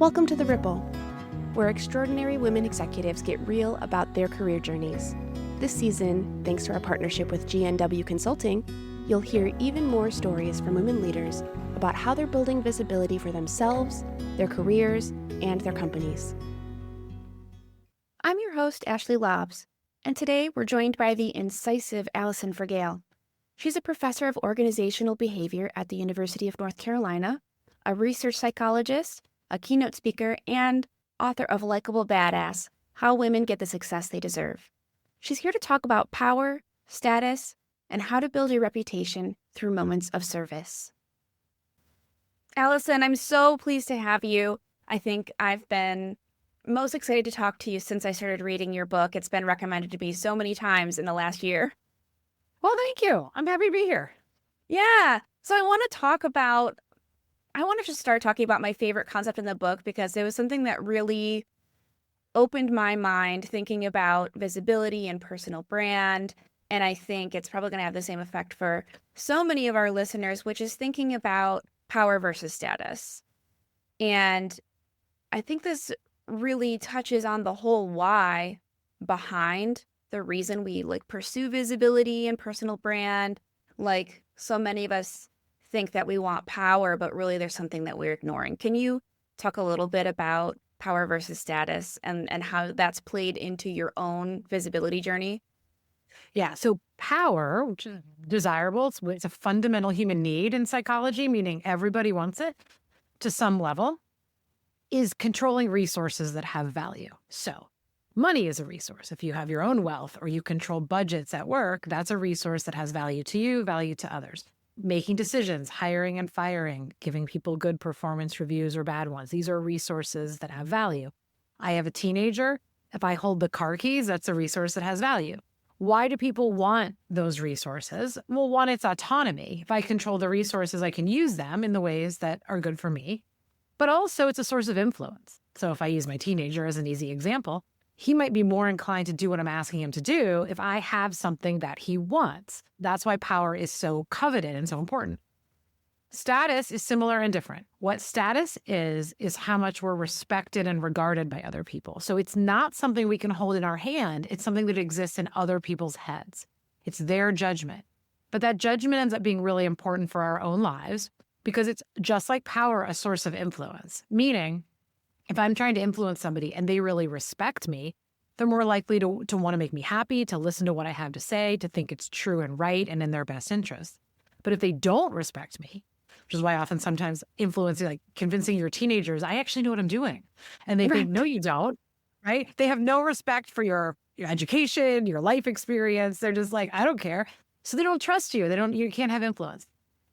Welcome to The Ripple, where extraordinary women executives get real about their career journeys. This season, thanks to our partnership with GNW Consulting, you'll hear even more stories from women leaders about how they're building visibility for themselves, their careers, and their companies. I'm your host, Ashley Laabs, and today we're joined by the incisive Alison Fragale. She's a professor of organizational behavior at the University of North Carolina, a research psychologist, a keynote speaker, and author of Likeable Badass, How Women Get the Success They Deserve. She's here to talk about power, status, and how to build a reputation through moments of service. Alison, I'm so pleased to have you. I think I've been most excited to talk to you since I started reading your book. It's been recommended to me so many times in the last year. Well, thank you. I'm happy to be here. Yeah. So I want to just start talking about my favorite concept in the book because it was something that really opened my mind thinking about visibility and personal brand. And I think it's probably going to have the same effect for so many of our listeners, which is thinking about power versus status. And I think this really touches on the whole why behind the reason we pursue visibility and personal brand. Like so many of us think that we want power, but really there's something that we're ignoring. Can you talk a little bit about power versus status and how that's played into your own visibility journey? Yeah. So power, which is desirable, it's a fundamental human need in psychology, meaning everybody wants it to some level, is controlling resources that have value. So money is a resource. If you have your own wealth or you control budgets at work, that's a resource that has value to you, value to others. Making decisions, hiring and firing, giving people good performance reviews or bad ones. These are resources that have value. I have a teenager. If I hold the car keys, that's a resource that has value. Why do people want those resources? Well, one, it's autonomy. If I control the resources, I can use them in the ways that are good for me. But also it's a source of influence. So if I use my teenager as an easy example, he might be more inclined to do what I'm asking him to do if I have something that he wants. That's why power is so coveted and so important. Status is similar and different. What status is how much we're respected and regarded by other people. So it's not something we can hold in our hand. It's something that exists in other people's heads. It's their judgment. But that judgment ends up being really important for our own lives because it's just like power, a source of influence. Meaning, if I'm trying to influence somebody and they really respect me, they're more likely to want to make me happy, to listen to what I have to say, to think it's true and right and in their best interest. But if they don't respect me, which is why often sometimes influencing, like convincing your teenagers, I actually know what I'm doing. And they think, no, you don't, right? They have no respect for your education, your life experience. They're just like, I don't care. So they don't trust you. You can't have influence.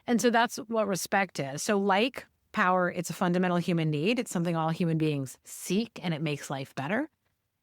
And so that's what respect is. So like power, it's a fundamental human need. It's something all human beings seek, and it makes life better.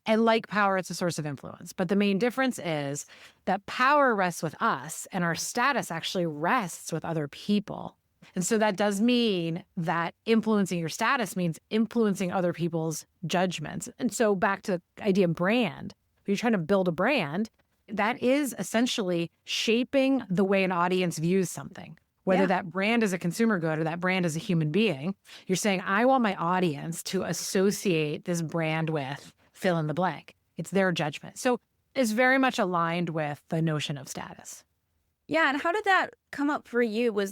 And like power, it's a source of influence. But the main difference is that power rests with us, and our status actually rests with other people. And so that does mean that influencing your status means influencing other people's judgments. And so back to the idea of brand, if you're trying to build a brand, that is essentially shaping the way an audience views something. Whether that brand is a consumer good or that brand is a human being, you're saying, I want my audience to associate this brand with fill in the blank. It's their judgment. So it's very much aligned with the notion of status. Yeah. And how did that come up for you? Was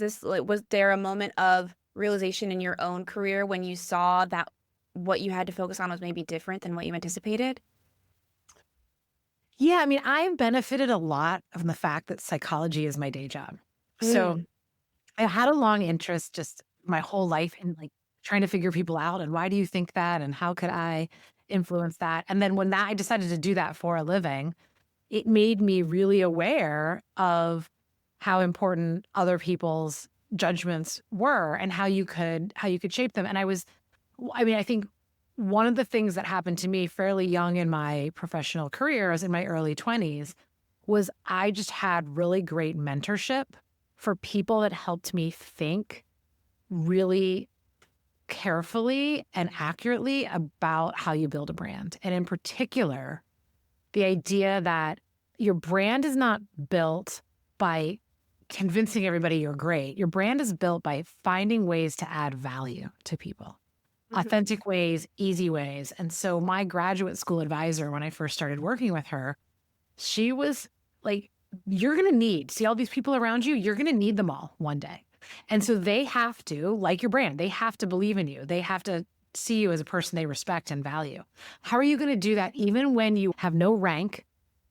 there a moment of realization in your own career when you saw that what you had to focus on was maybe different than what you anticipated? Yeah. I mean, I've benefited a lot from the fact that psychology is my day job. So I had a long interest just my whole life in trying to figure people out and why do you think that and how could I influence that? And then when I decided to do that for a living, it made me really aware of how important other people's judgments were and how you could shape them. And I think one of the things that happened to me fairly young in my professional career, I was in my early 20s, was I just had really great mentorship for people that helped me think really carefully and accurately about how you build a brand. And in particular, the idea that your brand is not built by convincing everybody you're great. Your brand is built by finding ways to add value to people. Mhm. authentic ways, easy ways. And so my graduate school advisor, when I first started working with her, she was like, you're going to see all these people around you, you're going to need them all one day. And so they have to, like your brand, they have to believe in you. They have to see you as a person they respect and value. How are you going to do that even when you have no rank,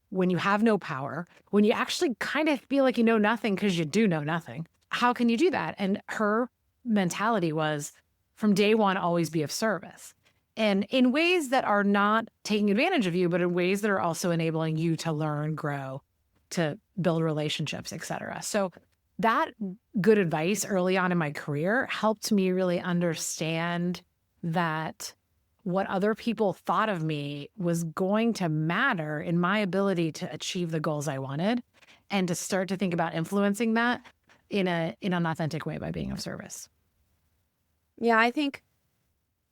when you have no power, when you actually kind of feel like you know nothing because you do know nothing? How can you do that? And her mentality was from day one, always be of service. And in ways that are not taking advantage of you, but in ways that are also enabling you to learn, grow, to build relationships, et cetera. So that good advice early on in my career helped me really understand that what other people thought of me was going to matter in my ability to achieve the goals I wanted, and to start to think about influencing that in an authentic way by being of service. Yeah, I think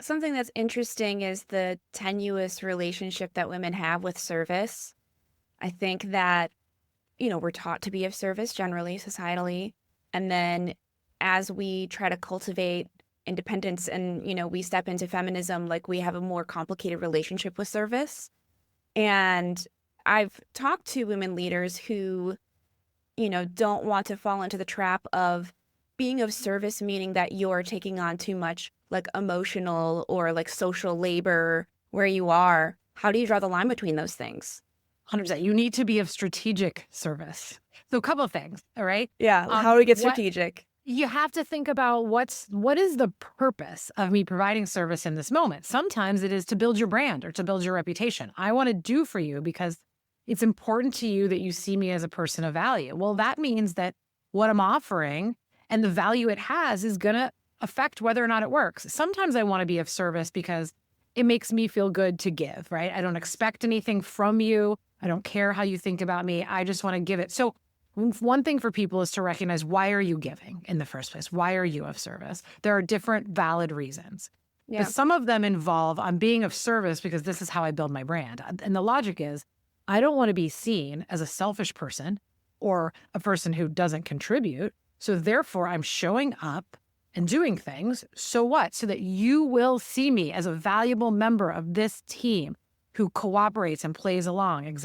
something that's interesting is the tenuous relationship that women have with service. I think that, we're taught to be of service generally, societally. And then as we try to cultivate independence and, we step into feminism, like we have a more complicated relationship with service. And I've talked to women leaders who, don't want to fall into the trap of being of service, meaning that you're taking on too much like emotional or like social labor where you are. How do you draw the line between those things? 100%. You need to be of strategic service. So a couple of things, all right? Yeah, how do we get What strategic? you have to think about what is the purpose of me providing service in this moment? Sometimes it is to build your brand or to build your reputation. I want to do for you because it's important to you that you see me as a person of value. Well, that means that what I'm offering and the value it has is going to affect whether or not it works. Sometimes I want to be of service because it makes me feel good to give, right? I don't expect anything from you. I don't care how you think about me. I just want to give it. So one thing for people is to recognize, why are you giving in the first place? Why are you of service? There are different valid reasons. But Yeah. some of them involve, I'm being of service because this is how I build my brand. And the logic is, I don't want to be seen as a selfish person or a person who doesn't contribute. So therefore, I'm showing up and doing things. So what? So that you will see me as a valuable member of this team who cooperates and plays along,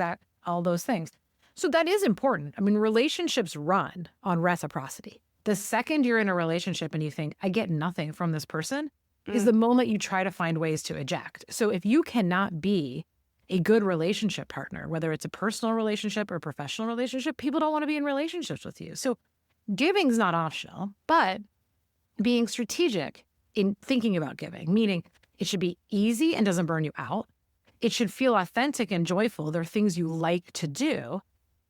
all those things. So that is important. I mean, relationships run on reciprocity. The second you're in a relationship and you think, I get nothing from this person, is Mm. the moment you try to find ways to eject. So if you cannot be a good relationship partner, whether it's a personal relationship or professional relationship, people don't want to be in relationships with you. So giving's not optional, but being strategic in thinking about giving, meaning it should be easy and doesn't burn you out. It should feel authentic and joyful. There are things you like to do.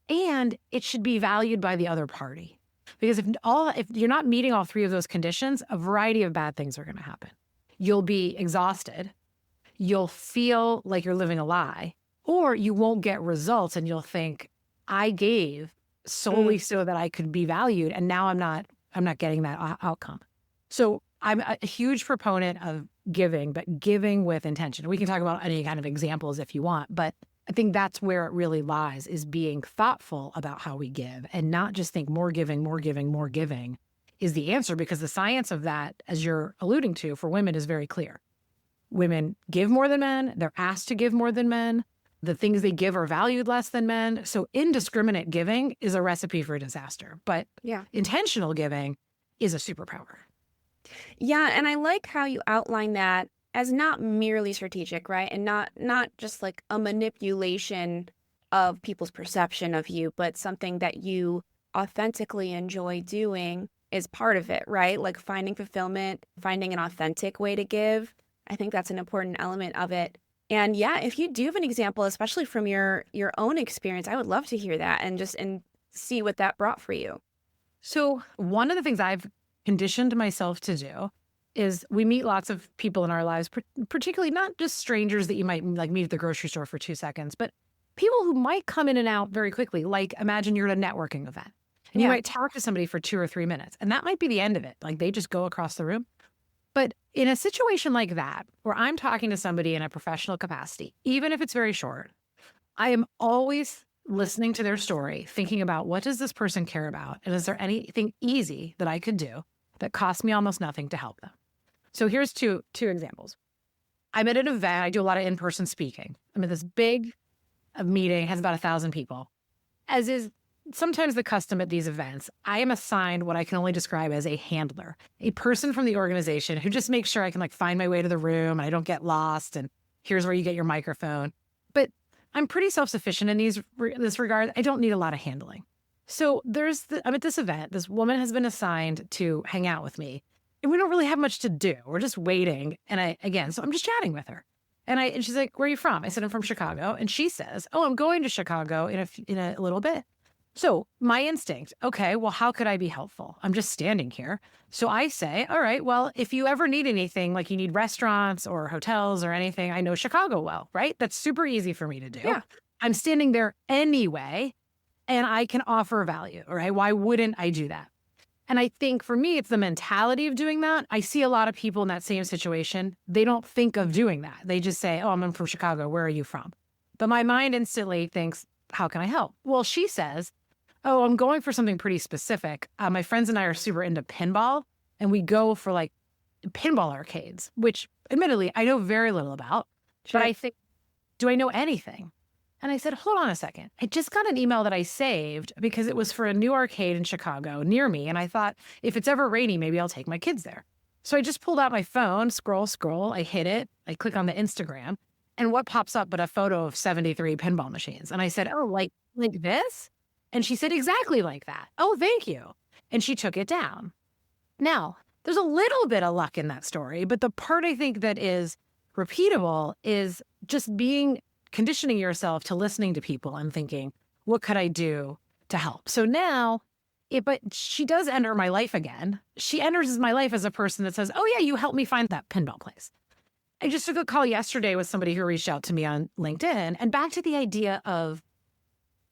And it should be valued by the other party. Because if you're not meeting all three of those conditions, a variety of bad things are going to happen. You'll be exhausted. You'll feel like you're living a lie, or you won't get results and you'll think, I gave solely Mm. so that I could be valued, and now I'm not getting that outcome. So I'm a huge proponent of giving, but giving with intention. We can talk about any kind of examples if you want, but I think that's where it really lies, is being thoughtful about how we give and not just think more giving, more giving, more giving is the answer, because the science of that, as you're alluding to, for women is very clear. Women give more than men. They're asked to give more than men. The things they give are valued less than men. So indiscriminate giving is a recipe for disaster, but Yeah. intentional giving is a superpower. Yeah, and I like how you outline that as not merely strategic, right? And not just like a manipulation of people's perception of you, but something that you authentically enjoy doing is part of it, right? Like finding fulfillment, finding an authentic way to give. I think that's an important element of it. And yeah, if you do have an example, especially from your own experience, I would love to hear that and see what that brought for you. So one of the things I've conditioned myself to do is we meet lots of people in our lives, particularly not just strangers that you might like meet at the grocery store for 2 seconds, but people who might come in and out very quickly. Like imagine you're at a networking event and you Yeah. might talk to somebody for 2 or 3 minutes, and that might be the end of it. Like they just go across the room. But in a situation like that, where I'm talking to somebody in a professional capacity, even if it's very short, I am always listening to their story, thinking about, what does this person care about? And is there anything easy that I could do that costs me almost nothing to help them? So here's two examples. I'm at an event. I do a lot of in-person speaking. I'm at this big meeting, has about 1,000 people. As is sometimes the custom at these events, I am assigned what I can only describe as a handler, a person from the organization who just makes sure I can like find my way to the room and I don't get lost. And here's where you get your microphone. But I'm pretty self-sufficient in this regard. I don't need a lot of handling. So I'm at this event. This woman has been assigned to hang out with me. And we don't really have much to do. We're just waiting. And so I'm just chatting with her. And she's like, "Where are you from?" I said, "I'm from Chicago." And she says, "Oh, I'm going to Chicago in a little bit." So my instinct, okay, well, how could I be helpful? I'm just standing here. So I say, all right, well, if you ever need anything, like you need restaurants or hotels or anything, I know Chicago well, right? That's super easy for me to do. Yeah. I'm standing there anyway, and I can offer value, right? Why wouldn't I do that? And I think for me, it's the mentality of doing that. I see a lot of people in that same situation. They don't think of doing that. They just say, "Oh, I'm from Chicago. Where are you from?" But my mind instantly thinks, how can I help? Well, she says, "Oh, I'm going for something pretty specific. My friends and I are super into pinball, and we go for like pinball arcades," which admittedly, I know very little about. Sure. But I think, do I know anything? And I said, hold on a second. I just got an email that I saved because it was for a new arcade in Chicago near me. And I thought, if it's ever rainy, maybe I'll take my kids there. So I just pulled out my phone, scroll. I hit it. I click on the Instagram. And what pops up but a photo of 73 pinball machines? And I said, "Oh, like this?" And she said, "Exactly like that." "Oh, thank you." And she took it down. Now, there's a little bit of luck in that story, but the part I think that is repeatable is just conditioning yourself to listening to people and thinking, what could I do to help? So now, but she does enter my life again. She enters my life as a person that says, "Oh yeah, you helped me find that pinball place." I just took a call yesterday with somebody who reached out to me on LinkedIn, and back to the idea of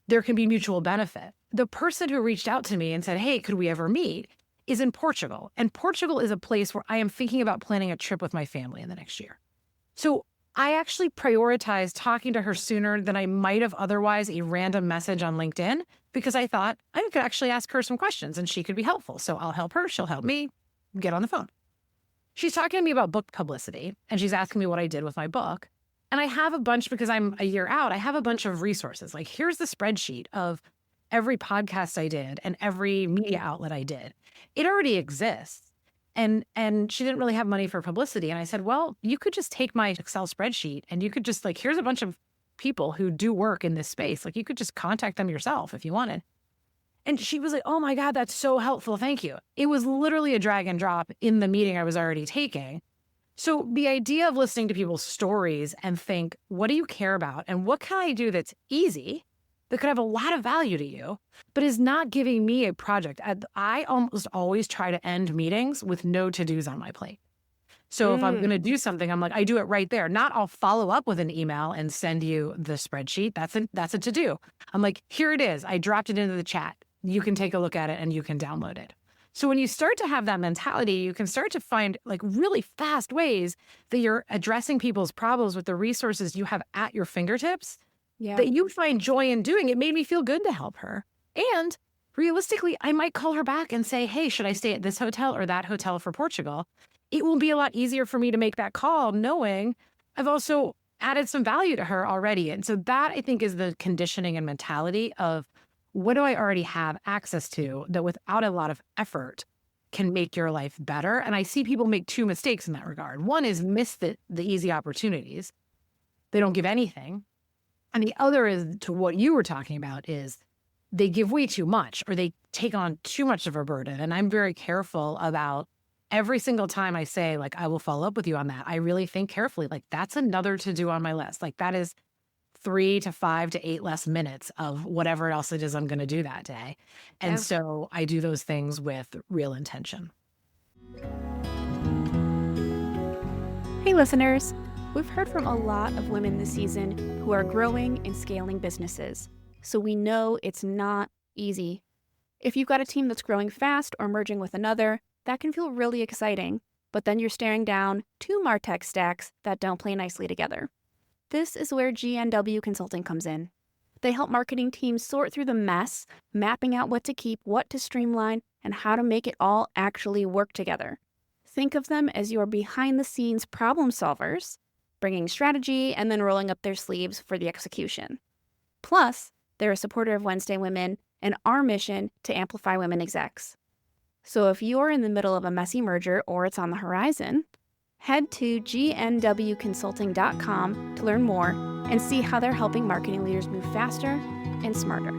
there can be mutual benefit. The person who reached out to me and said, "Hey, could we ever meet?" is in Portugal. And Portugal is a place where I am thinking about planning a trip with my family in the next year. So I actually prioritized talking to her sooner than I might have otherwise a random message on LinkedIn, because I thought I could actually ask her some questions and she could be helpful. So I'll help her. She'll help me get on the phone. She's talking to me about book publicity, and she's asking me what I did with my book. And I have a bunch, because I'm a year out, I have a bunch of resources. Like, here's the spreadsheet of every podcast I did and every media outlet I did. It already exists. And she didn't really have money for publicity. And I said, well, you could just take my Excel spreadsheet and you could just like, here's a bunch of people who do work in this space. Like, you could just contact them yourself if you wanted. And she was like, "Oh my God, that's so helpful. Thank you." It was literally a drag and drop in the meeting I was already taking. So the idea of listening to people's stories and think, what do you care about? And what can I do that's easy, that could have a lot of value to you, but is not giving me a project? I almost always try to end meetings with no to-dos on my plate. So if I'm going to do something, I'm like, I do it right there. Not I'll follow up with an email and send you the spreadsheet. That's a to-do. I'm like, here it is. I dropped it into the chat. You can take a look at it and you can download it. So when you start to have that mentality, you can start to find like really fast ways that you're addressing people's problems with the resources you have at your fingertips, that you find joy in doing. It made me feel good to help her. And realistically, I might call her back and say, "Hey, should I stay at this hotel or that hotel for Portugal?" It will be a lot easier for me to make that call knowing I've also added some value to her already. And so that, I think, is the conditioning and mentality of, what do I already have access to that without a lot of effort can make your life better? And I see people make two mistakes in that regard. One is miss the easy opportunities. They don't give anything. And the other is, to what you were talking about, is they give way too much or they take on too much of a burden. And I'm very careful about every single time I say, like, I will follow up with you on that. I really think carefully, like, that's another to do on my list. Like, that is 3 to 5 to 8 less minutes of whatever else it is I'm going to do that day. And so I do those things with real intention. Hey, listeners. We've heard from a lot of women this season who are growing and scaling businesses. So we know it's not easy. If you've got a team that's growing fast or merging with another, that can feel really exciting. But then you're staring down two MarTech stacks that don't play nicely together. This is where GNW Consulting comes in. They help marketing teams sort through the mess, mapping out what to keep, what to streamline, and how to make it all actually work together. think of them as your behind-the-scenes problem solvers, bringing strategy and then rolling up their sleeves for the execution. Plus, they're a supporter of Wednesday Women and our mission to amplify women execs. So if you're in the middle of a messy merger or it's on the horizon, head to GNWconsulting.com to learn more and see how they're helping marketing leaders move faster and smarter.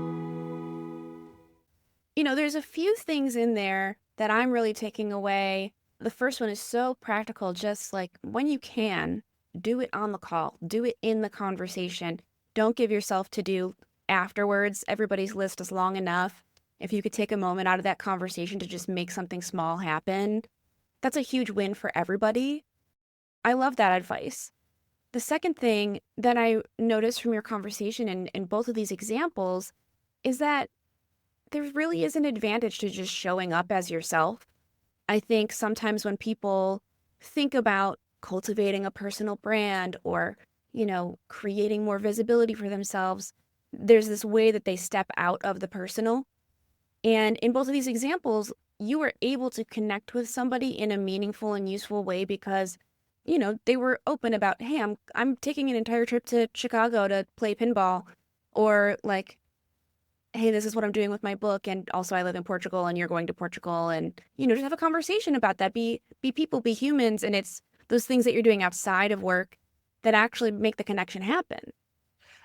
There's a few things in there that I'm really taking away. The first one is so practical, just like when you can, do it on the call, do it in the conversation. Don't give yourself to do afterwards. Everybody's list is long enough. If you could take a moment out of that conversation to just make something small happen, that's a huge win for everybody. I love that advice. The second thing that I noticed from your conversation in both of these examples is that there really is an advantage to just showing up as yourself. I think sometimes when people think about cultivating a personal brand or, creating more visibility for themselves, there's this way that they step out of the personal. And in both of these examples, you were able to connect with somebody in a meaningful and useful way because, they were open about, hey, I'm taking an entire trip to Chicago to play pinball, or like, hey, this is what I'm doing with my book, and also I live in Portugal and you're going to Portugal, and, just have a conversation about that. Be people, be humans, and it's those things that you're doing outside of work that actually make the connection happen.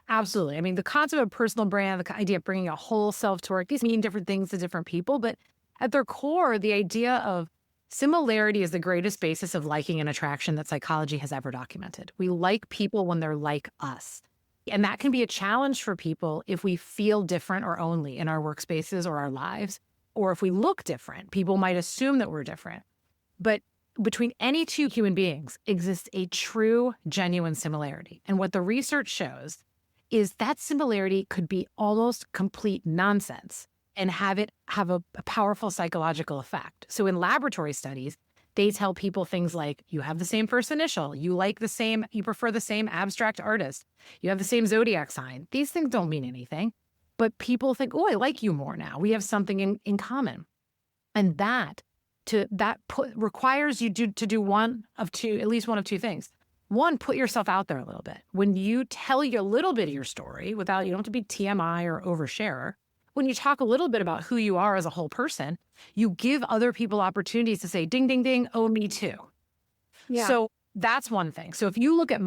Absolutely. I mean, the concept of personal brand, the idea of bringing a whole self to work, these mean different things to different people. But at their core, the idea of similarity is the greatest basis of liking and attraction that psychology has ever documented. We like people when they're like us. And that can be a challenge for people if we feel different or only in our workspaces or our lives, or if we look different. People might assume that we're different. But between any two human beings exists a true, genuine similarity. And what the research shows is that similarity could be almost complete nonsense and have a powerful psychological effect. So in laboratory studies, they tell people things like, you have the same first initial, you prefer the same abstract artist, you have the same zodiac sign. These things don't mean anything, but people think, oh, I like you more now. We have something in common. And that requires you to do at least one of two things. One, put yourself out there a little bit. When you tell you a little bit of your story you don't have to be TMI or oversharer. When you talk a little bit about who you are as a whole person, you give other people opportunities to say, ding, ding, ding, oh, me too. Yeah. So that's one thing. So if you look at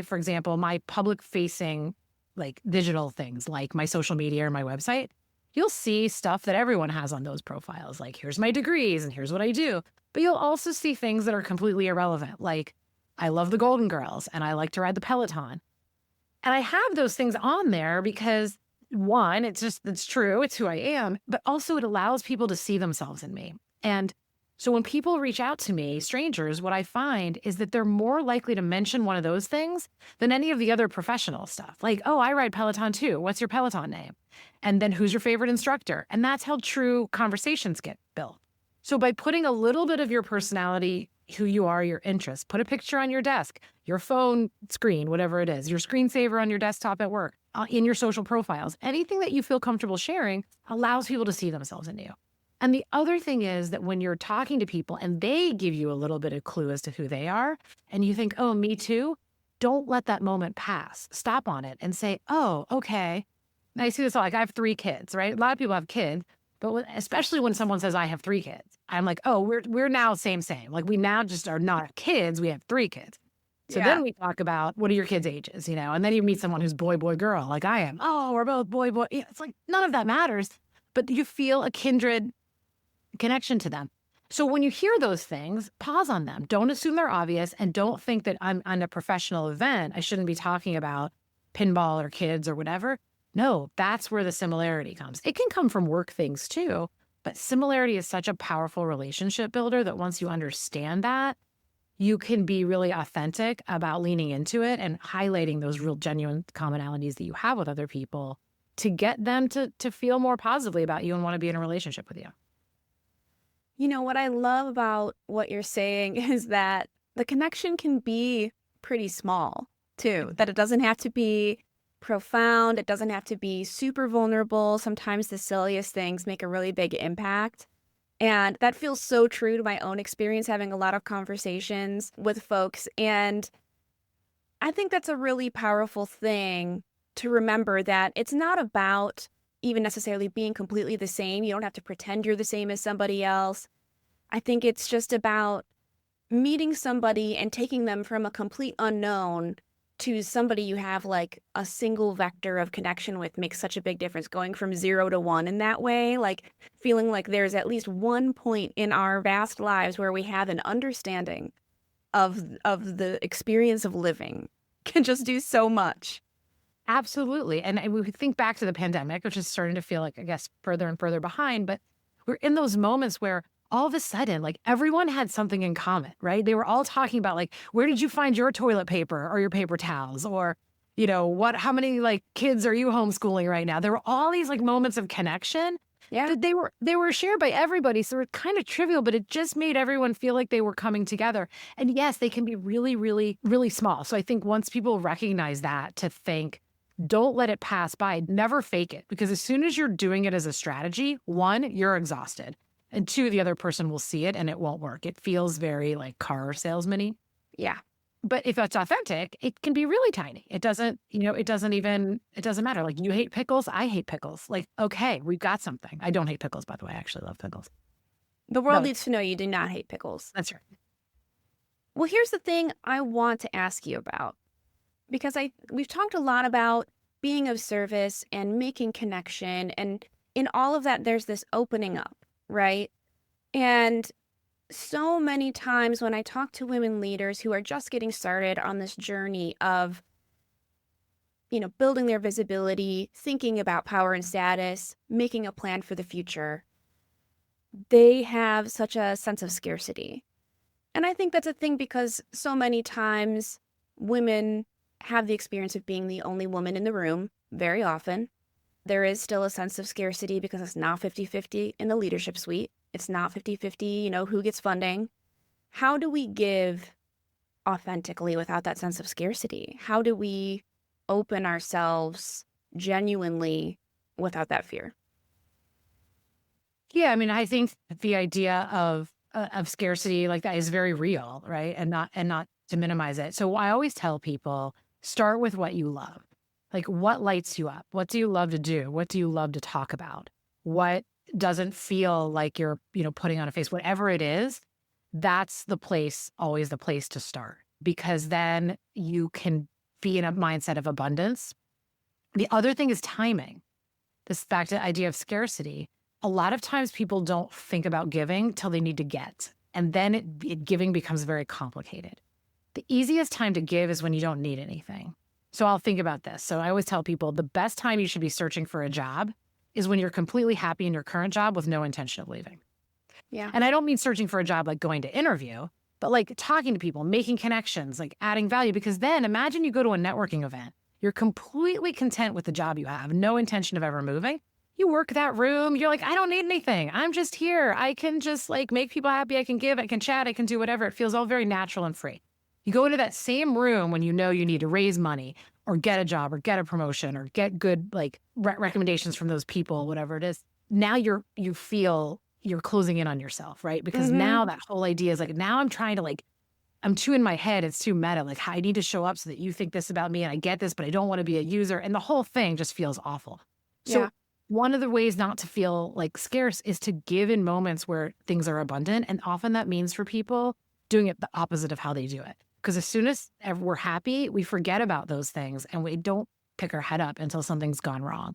for example, my public facing like digital things like my social media or my website, you'll see stuff that everyone has on those profiles. Like, here's my degrees and here's what I do. But you'll also see things that are completely irrelevant. Like, I love the Golden Girls and I like to ride the Peloton. And I have those things on there because one, it's true. It's who I am, but also it allows people to see themselves in me. And so when people reach out to me, strangers, what I find is that they're more likely to mention one of those things than any of the other professional stuff. Like, oh, I ride Peloton too. What's your Peloton name? And then who's your favorite instructor? And that's how true conversations get built. So by putting a little bit of your personality, who you are, your interests, put a picture on your desk, your phone screen, whatever it is, your screensaver on your desktop at work, in your social profiles, anything that you feel comfortable sharing allows people to see themselves in you. And the other thing is that when you're talking to people and they give you a little bit of clue as to who they are, and you think, oh, me too, don't let that moment pass. Stop on it and say, oh, okay. And I see this like I have 3 kids, right? A lot of people have kids, but especially when someone says I have 3 kids, I'm like, oh, we're now same. Like we now just are not kids. We have 3 kids. So then we talk about what are your kids' ages, and then you meet someone who's boy, girl, like I am. Oh, we're both boy. It's like none of that matters, but you feel a kindred connection to them. So when you hear those things, pause on them. Don't assume they're obvious and don't think that I'm on a professional event. I shouldn't be talking about pinball or kids or whatever. No, that's where the similarity comes. It can come from work things too, but similarity is such a powerful relationship builder that once you understand that, you can be really authentic about leaning into it and highlighting those real genuine commonalities that you have with other people to get them to feel more positively about you and want to be in a relationship with you. What I love about what you're saying is that the connection can be pretty small too, that it doesn't have to be profound. It doesn't have to be super vulnerable. Sometimes the silliest things make a really big impact. And that feels so true to my own experience, having a lot of conversations with folks. And I think that's a really powerful thing to remember, that it's not about even necessarily being completely the same. You don't have to pretend you're the same as somebody else. I think it's just about meeting somebody and taking them from a complete unknown to somebody you have like a single vector of connection with makes such a big difference. Going from 0 to 1 in that way, like feeling like there's at least one point in our vast lives where we have an understanding of the experience of living, can just do so much. Absolutely. And we think back to the pandemic, which is starting to feel like, I guess, further and further behind. But we're in those moments where all of a sudden, like everyone had something in common, right? They were all talking about like, where did you find your toilet paper or your paper towels? Or, how many like kids are you homeschooling right now? There were all these like moments of connection Yeah. that they were shared by everybody. So it's kind of trivial, but it just made everyone feel like they were coming together. And yes, they can be really, really, really small. So I think once people recognize that, to think, don't let it pass by. Never fake it, because as soon as you're doing it as a strategy, one, you're exhausted. And two, the other person will see it and it won't work. It feels very like car salesman-y. Yeah. But if it's authentic, it can be really tiny. It doesn't matter. Like, you hate pickles, I hate pickles. Like, okay, we've got something. I don't hate pickles, by the way. I actually love pickles. The world No, needs to know you do not hate pickles. that's right. Well, here's the thing I want to ask you about, because we've talked a lot about being of service and making connection, and in all of that there's this opening up, right? And so many times when I talk to women leaders who are just getting started on this journey of, building their visibility, thinking about power and status, making a plan for the future, they have such a sense of scarcity. And I think that's a thing because so many times women have the experience of being the only woman in the room very often. There is still a sense of scarcity because it's not 50-50 in the leadership suite. It's not 50-50, who gets funding. How do we give authentically without that sense of scarcity? How do we open ourselves genuinely without that fear? Yeah, I mean, I think the idea of scarcity like that is very real, right? And not to minimize it. So I always tell people, start with what you love. Like, what lights you up? What do you love to do? What do you love to talk about? What doesn't feel like you're, putting on a face? Whatever it is, that's always the place to start, because then you can be in a mindset of abundance. The other thing is timing. This back to the idea of scarcity. A lot of times people don't think about giving till they need to get, and then giving becomes very complicated. The easiest time to give is when you don't need anything. So I'll think about this. So I always tell people the best time you should be searching for a job is when you're completely happy in your current job with no intention of leaving. Yeah. And I don't mean searching for a job like going to interview, but like talking to people, making connections, like adding value. Because then imagine you go to a networking event. You're completely content with the job you have, no intention of ever moving. You work that room. You're like, I don't need anything. I'm just here. I can just like make people happy. I can give, I can chat, I can do whatever. It feels all very natural and free. You go into that same room when you know you need to raise money or get a job or get a promotion or get good like recommendations from those people, whatever it is. Now you feel you're closing in on yourself, right? Because now that whole idea is like, now I'm trying to like, I'm too in my head. It's too meta. Like, I need to show up so that you think this about me and I get this, but I don't want to be a user. And the whole thing just feels awful. So Yeah. one of the ways not to feel like scarce is to give in moments where things are abundant. And often that means for people doing it the opposite of how they do it. Because as soon as we're happy, we forget about those things and we don't pick our head up until something's gone wrong.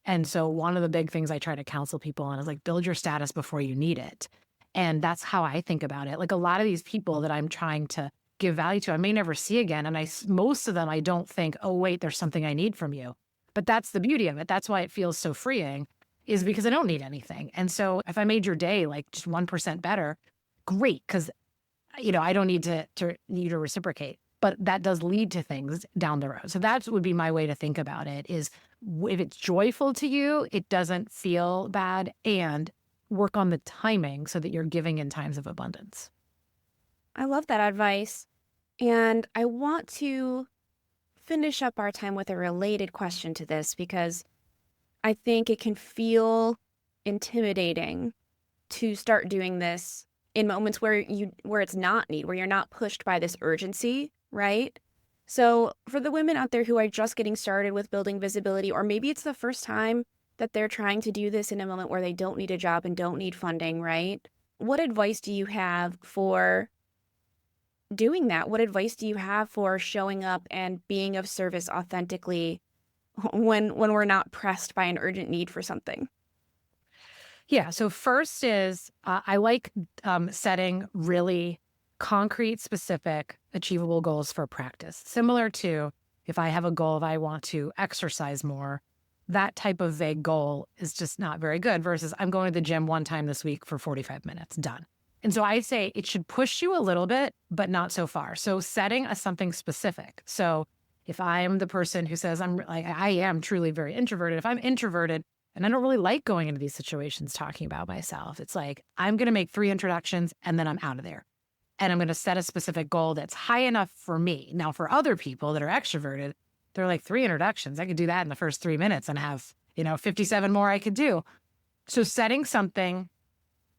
And so one of the big things I try to counsel people on is like, build your status before you need it. And that's how I think about it. Like, a lot of these people that I'm trying to give value to, I may never see again. And most of them, I don't think, oh, wait, there's something I need from you. But that's the beauty of it. That's why it feels so freeing, is because I don't need anything. And so if I made your day like just 1% better, great. Because, I don't need you to reciprocate. But that does lead to things down the road. So that would be my way to think about it, is if it's joyful to you, it doesn't feel bad, and work on the timing so that you're giving in times of abundance. I love that advice. And I want to finish up our time with a related question to this, because I think it can feel intimidating to start doing this in moments where it's not need, where you're not pushed by this urgency, right? So for the women out there who are just getting started with building visibility, or maybe it's the first time that they're trying to do this in a moment where they don't need a job and don't need funding, right? What advice do you have for doing that? What advice do you have for showing up and being of service authentically when we're not pressed by an urgent need for something? Yeah. So first is I like setting really concrete, specific, achievable goals for practice. Similar to if I have a goal of I want to exercise more, that type of vague goal is just not very good versus I'm going to the gym one time this week for 45 minutes, done. And so I say it should push you a little bit, but not so far. So setting something specific. So if I'm the person who says I am truly very introverted, if I'm introverted and I don't really like going into these situations talking about myself, it's like I'm going to make 3 introductions and then I'm out of there. And I'm going to set a specific goal that's high enough for me. Now, for other people that are extroverted, they're like 3 introductions. I could do that in the first 3 minutes and have, 57 more I could do. So setting something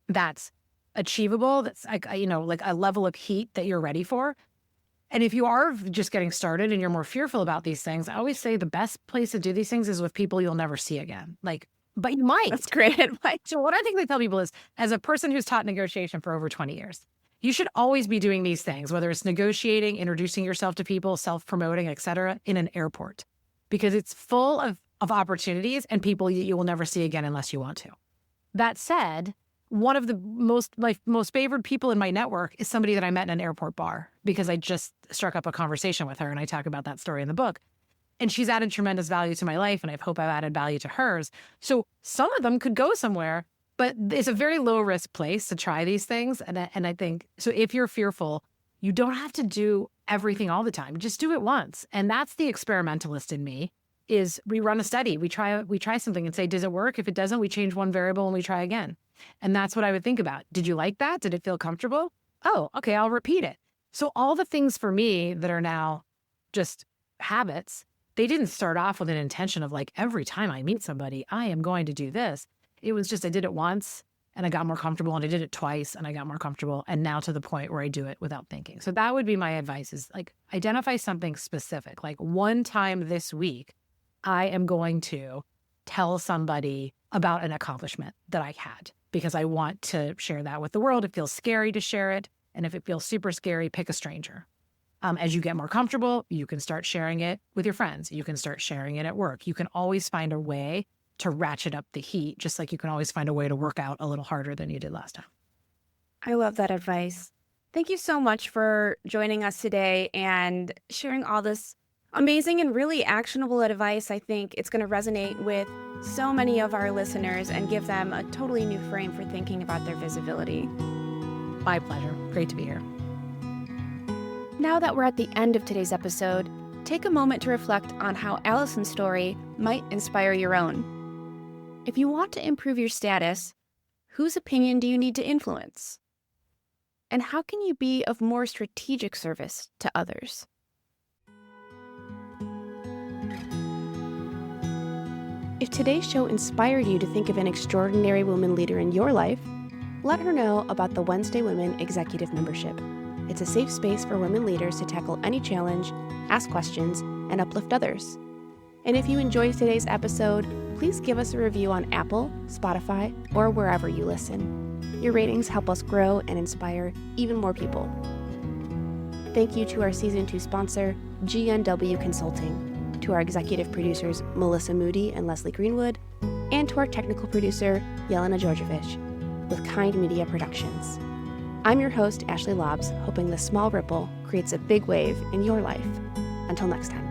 that's achievable, that's like a level of heat that you're ready for. And if you are just getting started and you're more fearful about these things, I always say the best place to do these things is with people you'll never see again. But you might. That's great advice. So what I think they tell people is, as a person who's taught negotiation for over 20 years, you should always be doing these things, whether it's negotiating, introducing yourself to people, self-promoting, et cetera, in an airport, because it's full of opportunities and people you will never see again unless you want to. That said, one of my most favored people in my network is somebody that I met in an airport bar because I just struck up a conversation with her, and I talk about that story in the book. And she's added tremendous value to my life, and I hope I've added value to hers. So some of them could go somewhere, but it's a very low risk place to try these things. And I think, so if you're fearful, you don't have to do everything all the time. Just do it once. And that's the experimentalist in me, is we run a study. We try something and say, does it work? If it doesn't, we change one variable and we try again. And that's what I would think about. Did you like that? Did it feel comfortable? Oh, okay, I'll repeat it. So all the things for me that are now just habits, they didn't start off with an intention of like, every time I meet somebody, I am going to do this. It was just, I did it once and I got more comfortable, and I did it twice and I got more comfortable. And now to the point where I do it without thinking. So that would be my advice, is like, identify something specific. Like, one time this week, I am going to tell somebody about an accomplishment that I had because I want to share that with the world. It feels scary to share it. And if it feels super scary, pick a stranger. As you get more comfortable, you can start sharing it with your friends. You can start sharing it at work. You can always find a way to ratchet up the heat, just like you can always find a way to work out a little harder than you did last time. I love that advice. Thank you so much for joining us today and sharing all this amazing and really actionable advice. I think it's going to resonate with so many of our listeners and give them a totally new frame for thinking about their visibility. My pleasure. Great to be here. Now that we're at the end of today's episode, take a moment to reflect on how Alison's story might inspire your own. If you want to improve your status, whose opinion do you need to influence? And how can you be of more strategic service to others? If today's show inspired you to think of an extraordinary woman leader in your life, let her know about the Wednesday Women Executive Membership. It's a safe space for women leaders to tackle any challenge, ask questions, and uplift others. And if you enjoyed today's episode, please give us a review on Apple, Spotify, or wherever you listen. Your ratings help us grow and inspire even more people. Thank you to our Season 2 sponsor, GNW Consulting, to our executive producers, Melissa Moody and Leslie Greenwood, and to our technical producer, Yelena Georgievich, with Kind Media Productions. I'm your host, Ashley Laabs, hoping this small ripple creates a big wave in your life. Until next time.